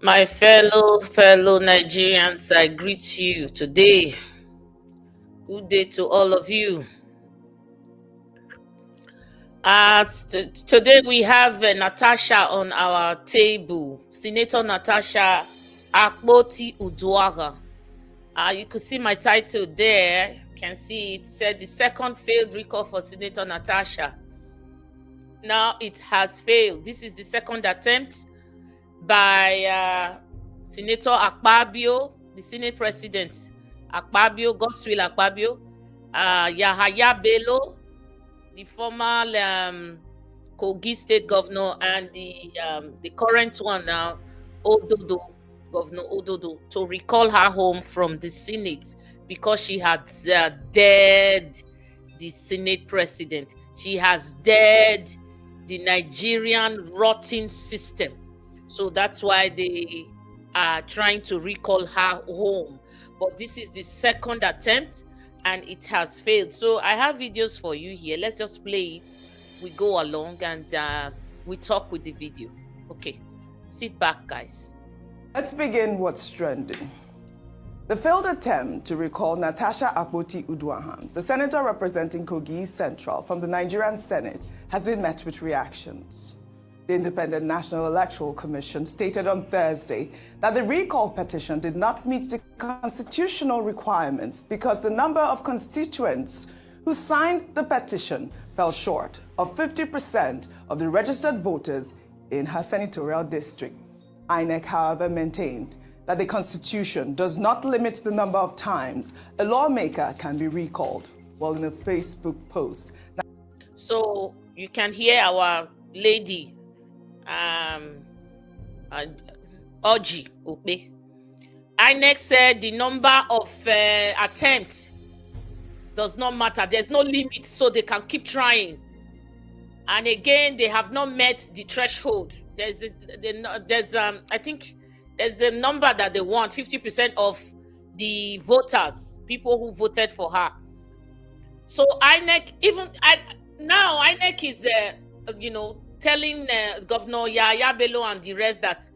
My fellow Nigerians, I greet you today. Good day to all of you. Today we have Natasha on our table. Senator Natasha Akpoti Uduaghan. You could see my title there. You can see it said the second failed recall for Senator Natasha. Now it has failed. This is the second attempt by Senator Akpabio, the Senate President. Akpabio, Godswill Akpabio, Yahaya Bello, the former Kogi State Governor, and the current one now, Ododo, Governor Ododo, to recall her home from the Senate because she had dared the Senate President. She has dared the Nigerian rotting system. So that's why they are trying to recall her home. But this is the second attempt and it has failed. So I have videos for you here. Let's just play it. We go along and we talk with the video. Okay, sit back, guys. Let's begin what's trending. The failed attempt to recall Natasha Akpoti Uduaghan, the senator representing Kogi Central from the Nigerian Senate, has been met with reactions. The Independent National Electoral Commission stated on Thursday that the recall petition did not meet the constitutional requirements because the number of constituents who signed the petition fell short of 50% of the registered voters in her senatorial district. INEC, however, maintained that the Constitution does not limit the number of times a lawmaker can be recalled, while in a Facebook post. So you can hear our lady, Oji Ope. INEC said the number of attempts does not matter. There's no limit, so they can keep trying. And again, they have not met the threshold. I think there's a number that they want, 50% of the voters, people who voted for her. So INEC, now INEC is, telling Governor Yahaya Bello and the rest that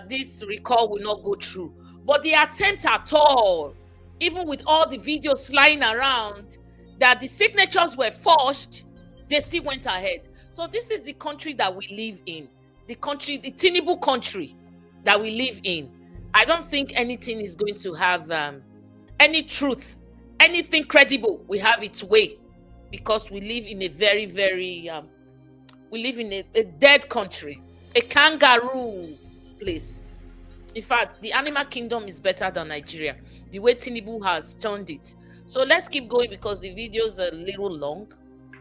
this recall will not go through. But the attempt at all, even with all the videos flying around, that the signatures were forged, they still went ahead. So this is the country that we live in, the Tinubu country that we live in. I don't think anything is going to have any truth, anything credible. We have its way because we live in a very, very, we live in a dead country, a kangaroo place. In fact, the animal kingdom is better than Nigeria, the way Tinubu has turned it. So let's keep going because the videos are a little long.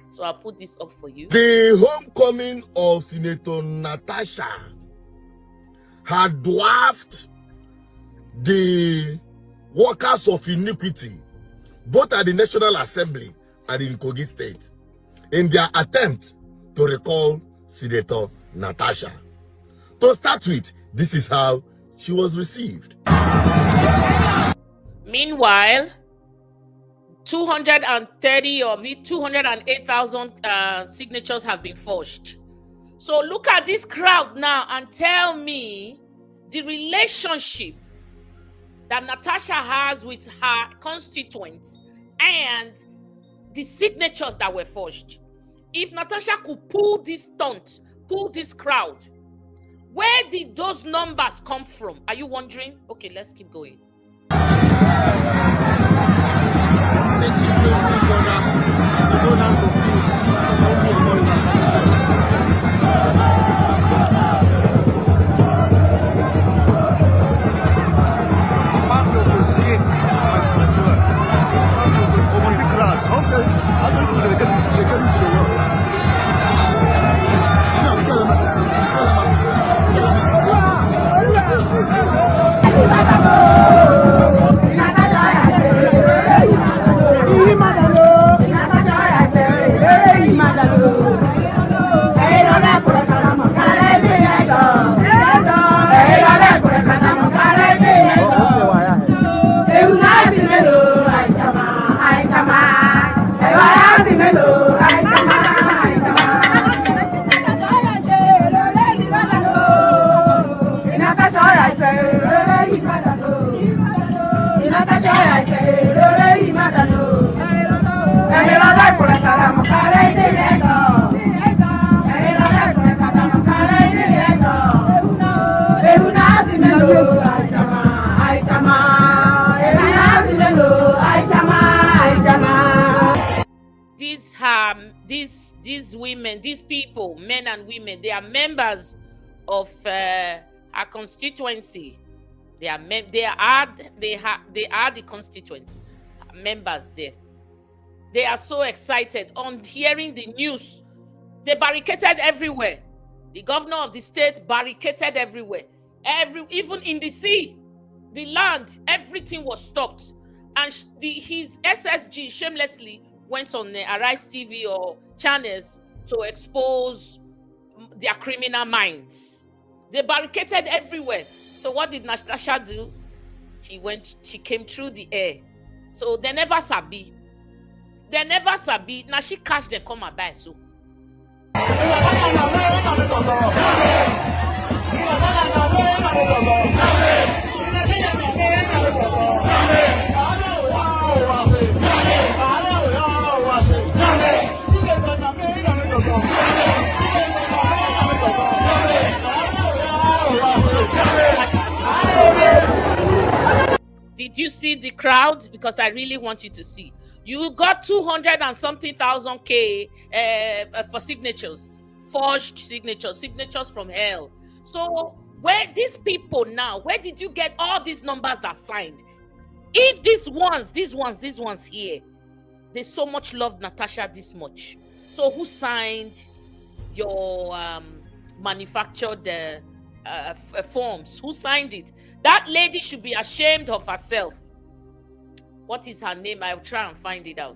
So I'll put this up for you. The homecoming of Senator Natasha had dwarfed the workers of iniquity, both at the National Assembly and in Kogi State, in their attempt to recall Senator Natasha. To start with, this is how she was received. Meanwhile, 230 or 208,000 signatures have been forged. So look at this crowd now and tell me the relationship that Natasha has with her constituents and the signatures that were forged. If Natasha could pull this stunt, pull this crowd, where did those numbers come from? Are you wondering? Okay, let's keep going. these women, these people, men and women, they are members of our constituency. They are the constituents, members there. They are so excited on hearing the news. They barricaded everywhere. The governor of the state barricaded everywhere. Even in the sea, the land, everything was stopped. And his SSG shamelessly went on Arise TV or channels to expose their criminal minds. They barricaded everywhere. So what did Natasha do? She came through the air. So they never sabi. Now she catch them come and buy so. Did you see the crowd? Because I really want you to see. You got 200 and something thousand for signatures, forged signatures from hell. So where these people now, where did you get all these numbers that signed? If these ones here, they so much loved Natasha this much. So who signed your manufactured forms? Who signed it? That lady should be ashamed of herself. What is her name? I'll try and find it out.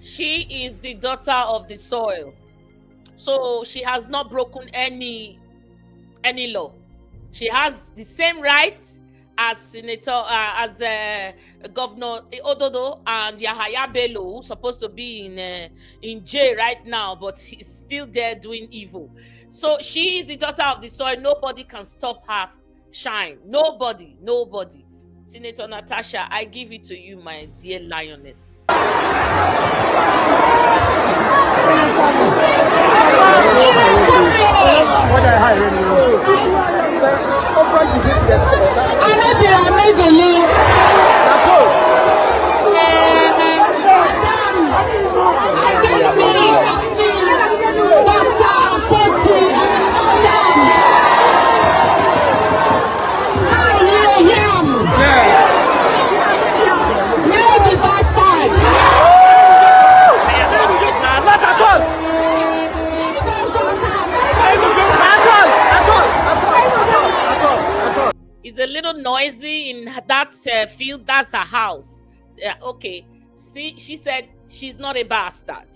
She is the daughter of the soil, so she has not broken any law. She has the same rights as Governor Ododo and Yahaya Bello, who's supposed to be in jail right now, but he's still there doing evil. So she is the daughter of the soil. Nobody can stop her shine. Nobody. Senator Natasha, I give it to you, my dear lioness. It's a little noisy in that field. That's her house. Okay. See, she said she's not a bastard.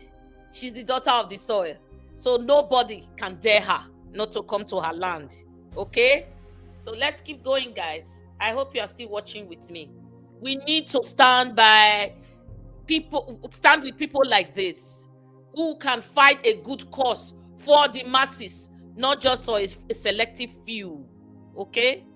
She's the daughter of the soil. So nobody can dare her not to come to her land. Okay? So let's keep going, guys. I hope you are still watching with me. We need to stand with people like this who can fight a good cause for the masses, not just for a selective few. Okay?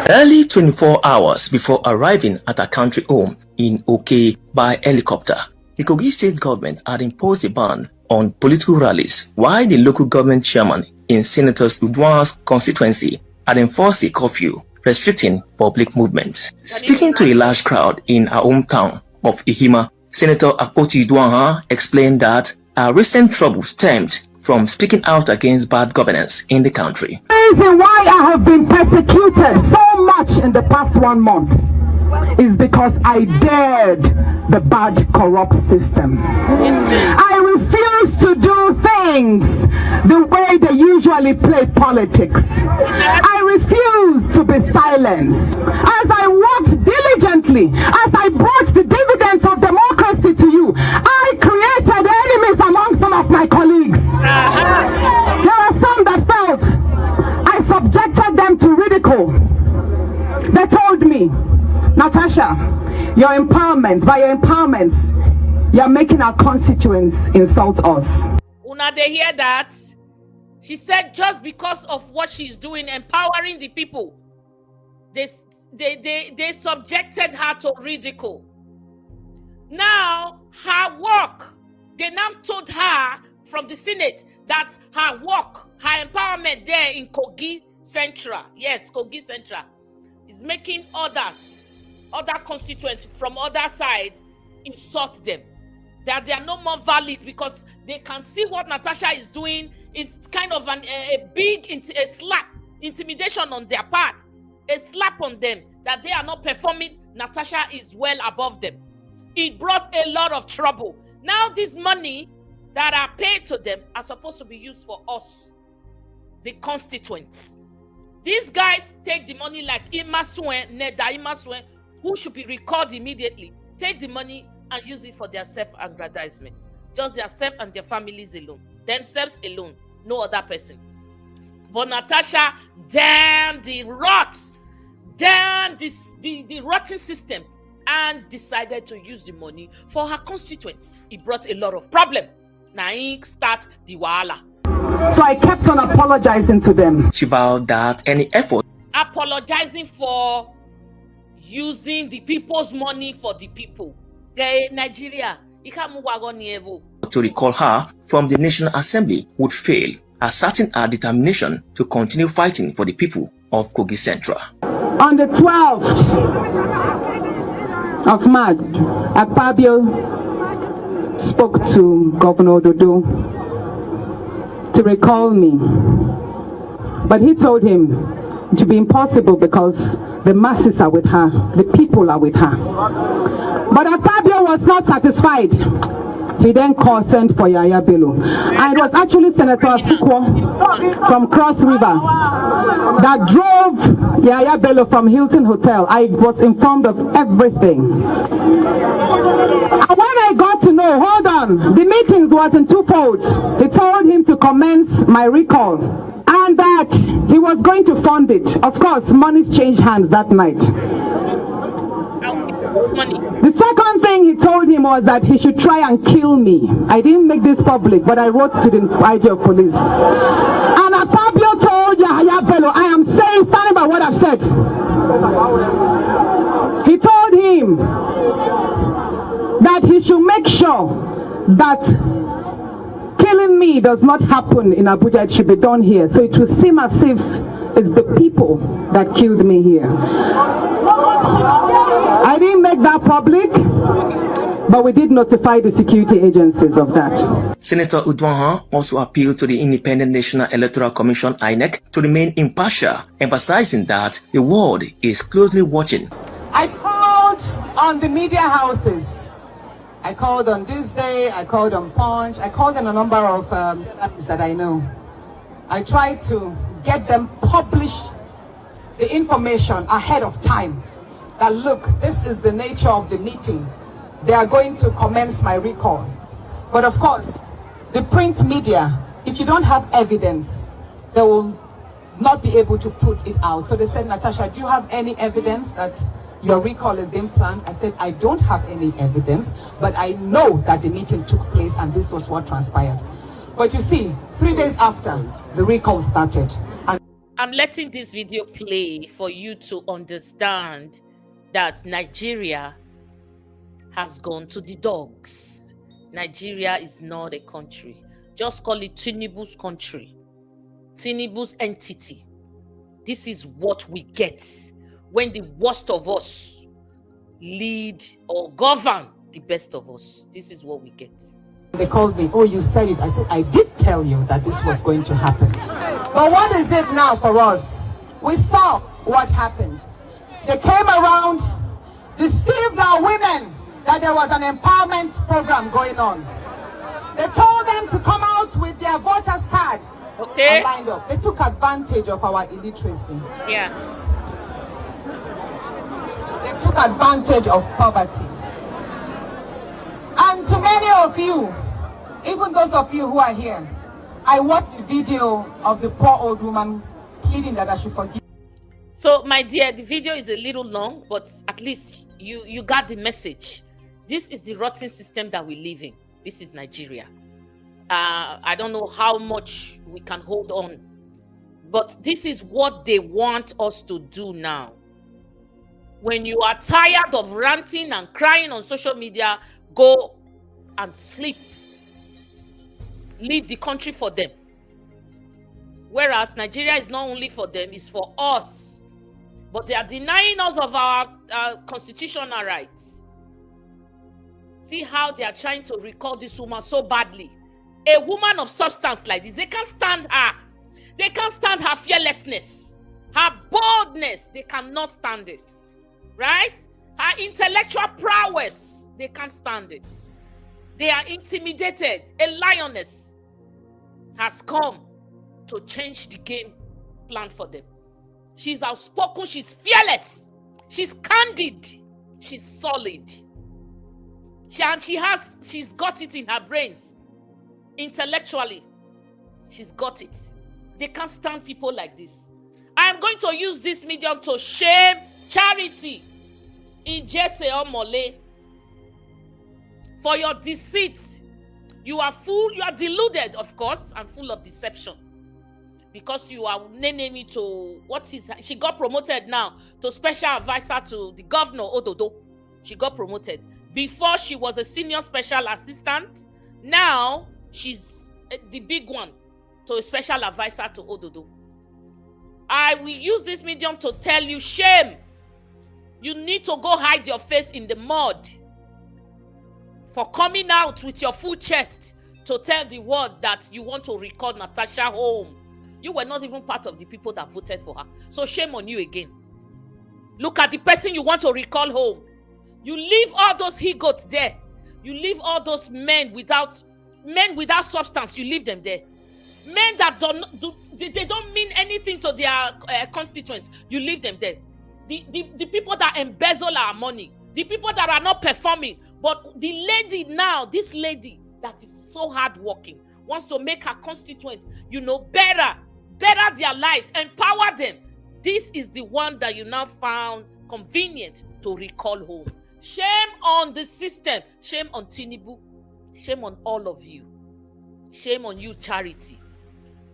Early 24 hours before arriving at her country home in Oke by helicopter, the Kogi state government had imposed a ban on political rallies, while the local government chairman in Senator Udwan's constituency had enforced a curfew restricting public movement. Speaking to a large crowd in her hometown of Ihima, Senator Akpoti Udwan explained that her recent trouble stemmed from speaking out against bad governance in the country. The reason why I have been persecuted so much in the past 1 month is because I dared the bad, corrupt system. I refuse to do things the way they usually play politics. I refuse to be silenced. As I worked diligently, as I brought the dividends of democracy to you, I created enemies among some of my colleagues. There are some that felt I subjected them to ridicule. They told me, Natasha, your empowerment, by your empowerments, you're making our constituents insult us. Una, they hear that? She said just because of what she's doing, empowering the people, they subjected her to ridicule. Now, her work, they now told her from the Senate that her work, her empowerment there in Kogi Central, yes, Kogi Central, is making others, other constituents from other sides, insult them. That they are no more valid because they can see what Natasha is doing. It's kind of a big slap, intimidation on their part, a slap on them that they are not performing. Natasha is well above them. It brought a lot of trouble. Now this money that are paid to them are supposed to be used for us, the constituents. These guys take the money like Imasuen, Neda Imasuen, who should be recalled immediately, take the money and use it for their self-aggrandizement. Just their self and their families alone. Themselves alone. No other person. But Natasha, damn the rot, damn the rotten system, and decided to use the money for her constituents. It brought a lot of problem. Now start the wahala. So I kept on apologizing to them. She vowed that any effort apologizing for using the people's money for the people. Nigeria, to recall her from the National Assembly would fail, asserting her determination to continue fighting for the people of Kogi Central. On the 12th of March, Akpabio spoke to Governor Dodo to recall me, but he told him it would be impossible because the masses are with her, the people are with her. But Akpabio was not satisfied. He then sent for Yaya Bello. And it was actually Senator Asukwo from Cross River that drove Yaya Bello from Hilton Hotel. I was informed of everything. And when I got to know, hold on, the meetings was in two folds. He told him to commence my recall and that he was going to fund it. Of course, monies changed hands that night. The second thing he told him was that he should try and kill me. I didn't make this public, but I wrote to the IG of police. And Akpabio told Yahaya Bello, I am saying, standing by what I've said. He told him that he should make sure that killing me does not happen in Abuja. It should be done here. So it will seem as if it's the people that killed me here. I didn't make that public, but we did notify the security agencies of that. Senator Udwan also appealed to the Independent National Electoral Commission INEC to remain impartial, emphasizing that the world is closely watching. I called on the media houses. I called on Tuesday, I called on Punch, I called on a number of that I know. I tried to get them publish the information ahead of time. That look, this is the nature of the meeting. They are going to commence my recall. But of course, the print media, if you don't have evidence, they will not be able to put it out. So they said, Natasha, do you have any evidence that your recall is being planned? I said, I don't have any evidence, but I know that the meeting took place and this was what transpired. But you see, 3 days after, the recall started. And I'm letting this video play for you to understand that Nigeria has gone to the dogs. Nigeria is not a country. Just call it Tinubu's country. Tinubu's entity. This is what we get when the worst of us lead or govern the best of us. This is what we get. They called me, oh, you said it. I said, I did tell you that this was going to happen. But what is it now for us? We saw what happened. They came around, deceived our women that there was an empowerment program going on. They told them to come out with their voters card. Okay. Lined up. They took advantage of our illiteracy. Yeah. They took advantage of poverty. And to many of you, even those of you who are here, I watched the video of the poor old woman pleading that I should forgive. So, my dear, the video is a little long, but at least you got the message. This is the rotten system that we live in. This is Nigeria. I don't know how much we can hold on, but this is what they want us to do now. When you are tired of ranting and crying on social media, go and sleep. Leave the country for them. Whereas Nigeria is not only for them, it's for us. But they are denying us of our constitutional rights. See how they are trying to recall this woman so badly. A woman of substance like this, they can't stand her. They can't stand her fearlessness, her boldness. They cannot stand it. Right? Her intellectual prowess, they can't stand it. They are intimidated. A lioness has come to change the game plan for them. She's outspoken, she's fearless, she's candid, she's solid. She's got it in her brains. Intellectually, she's got it. They can't stand people like this. I am going to use this medium to shame Charity in Jesse Omole for your deceit. You are deluded, of course, and full of deception. Because you are naming to she got promoted now to special advisor to the governor Ododo. She got promoted. Before she was a senior special assistant, now she's the big one to a special advisor to Ododo. I will use this medium to tell you, shame. You need to go hide your face in the mud for coming out with your full chest to tell the world that you want to recall Natasha home. You were not even part of the people that voted for her. So shame on you again. Look at the person you want to recall home. You leave all those he-goats there. You leave all those men without substance. You leave them there. Men that they don't mean anything to their constituents. You leave them there. The people that embezzle our money. The people that are not performing. But the lady now, this lady that is so hardworking, wants to make her constituents, better their lives, empower them. This is the one that you now found convenient to recall home. Shame on the system. Shame on Tinubu. Shame on all of you. Shame on you, Charity.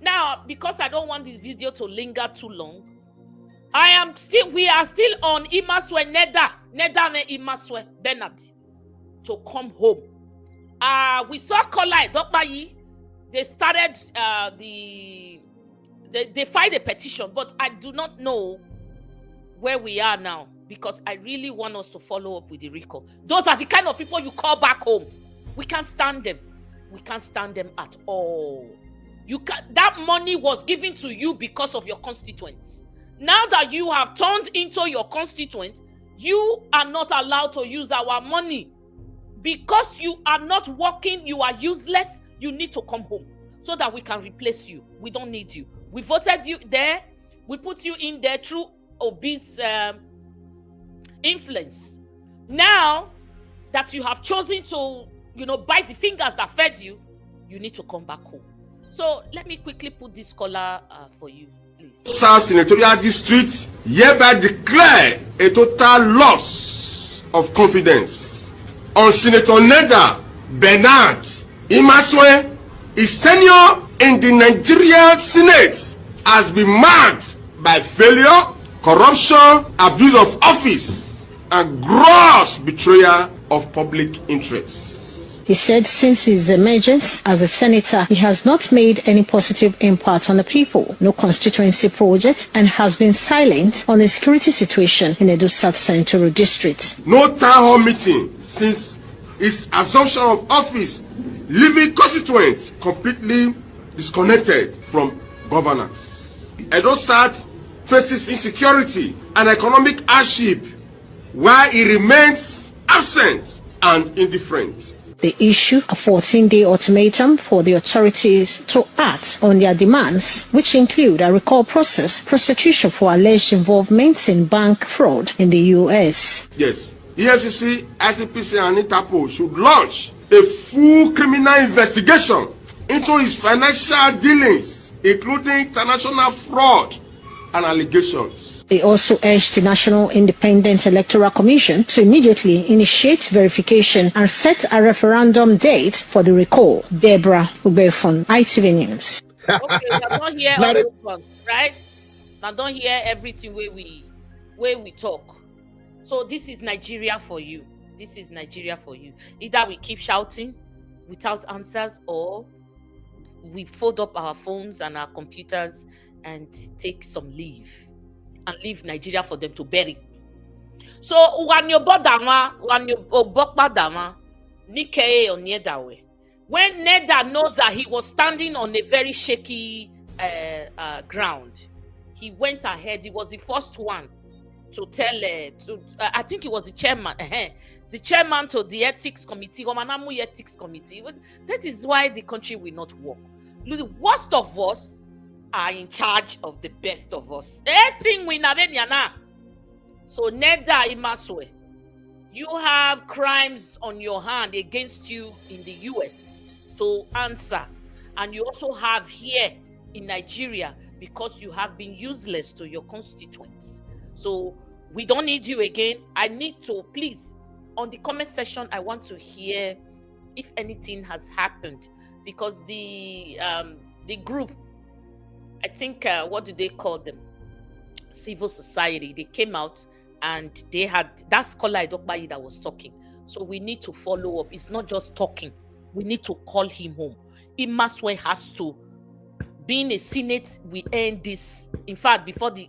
Now, because I don't want this video to linger too long, we are still on Imaswe Nedame Imaswe Bernard to come home. We saw Kolai Dokbayi. They started they filed a petition, but I do not know where we are now because I really want us to follow up with the recall. Those are the kind of people you call back home. We can't stand them. We can't stand them at all. That money was given to you because of your constituents. Now that you have turned into your constituent, you are not allowed to use our money. Because you are not working, you are useless, you need to come home so that we can replace you. We don't need you. We voted you there. We put you in there through Obi's influence. Now that you have chosen to, bite the fingers that fed you, you need to come back home. So let me quickly put this caller for you, please. South Senatorial District hereby declare a total loss of confidence on Senator Neda Bernard Imaswe. His tenure in the Nigerian Senate has been marked by failure, corruption, abuse of office, and gross betrayal of public interest. He said since his emergence as a senator, he has not made any positive impact on the people, no constituency project, and has been silent on the security situation in Edo South Senatorial District. No town hall meeting since his assumption of office, leaving constituents completely disconnected from governance. Edo South faces insecurity and economic hardship while he remains absent and indifferent. They issue a 14-day ultimatum for the authorities to act on their demands, which include a recall process, prosecution for alleged involvement in bank fraud in the U.S. Yes, EFCC, ICPC, and Interpol should launch a full criminal investigation into his financial dealings, including international fraud and allegations. They also urged the National Independent Electoral Commission to immediately initiate verification and set a referendum date for the recall. Deborah Ubefon, ITV News. Okay, now don't hear all those ones, right? Now don't hear everything where we talk. So this is Nigeria for you. This is Nigeria for you. Either we keep shouting without answers, or we fold up our phones and our computers and take some leave and leave Nigeria for them to bury. So when you bodama, when you bokbadama, Nike or Nedawe, when Neda knows that he was standing on a very shaky ground, he went ahead. He was the first one to tell. I think he was the chairman. The chairman to the ethics committee, Romanamu ethics committee. That is why the country will not work. The worst of us are in charge of the best of us. So Neda Imaswe, you have crimes on your hand against you in the US to answer, and you also have here in Nigeria because you have been useless to your constituents. So we don't need you again. I need to, please, on the comment section, I want to hear if anything has happened, because the group, I think, what do they call them? Civil society. They came out and they had that scholar Idokbayi that was talking. So we need to follow up. It's not just talking. We need to call him home. Imaswe has to. Being a Senate, we earn this. In fact, before the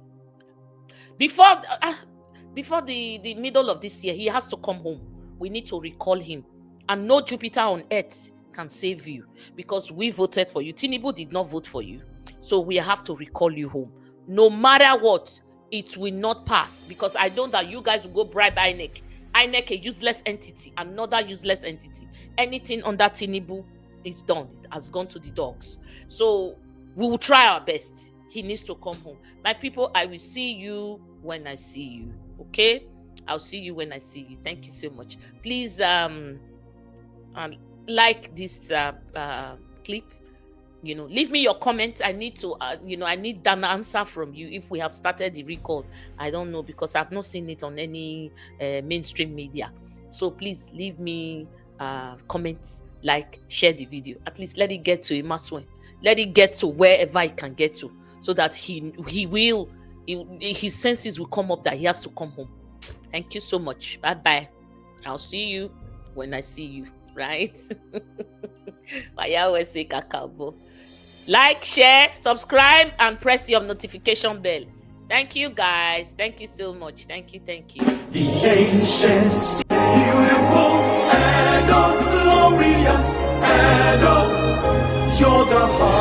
middle of this year, he has to come home. We need to recall him. And no Jupiter on earth can save you, because we voted for you. Tinubu did not vote for you. So we have to recall you home. No matter what, it will not pass, because I know that you guys will go bribe INEC. INEC, a useless entity, another useless entity. Anything under Tinubu is done. It has gone to the dogs. So we will try our best. He needs to come home. My people, I will see you when I see you. Okay? I'll see you when I see you. Thank you so much. Please like this clip. Leave me your comment. I need to, I need an answer from you if we have started the recall. I don't know, because I've not seen it on any mainstream media. So please leave me comments, like, share the video. At least let it get to Imaswe. Let it get to wherever it can get to, so that his senses will come up that he has to come home. Thank you so much. Bye-bye. I'll see you when I see you, right? I always say kakabo. Like, share, subscribe, and press your notification bell. Thank you, guys. Thank you so much. Thank you. The ancient, beautiful, Edo, glorious Edo, you're the heart.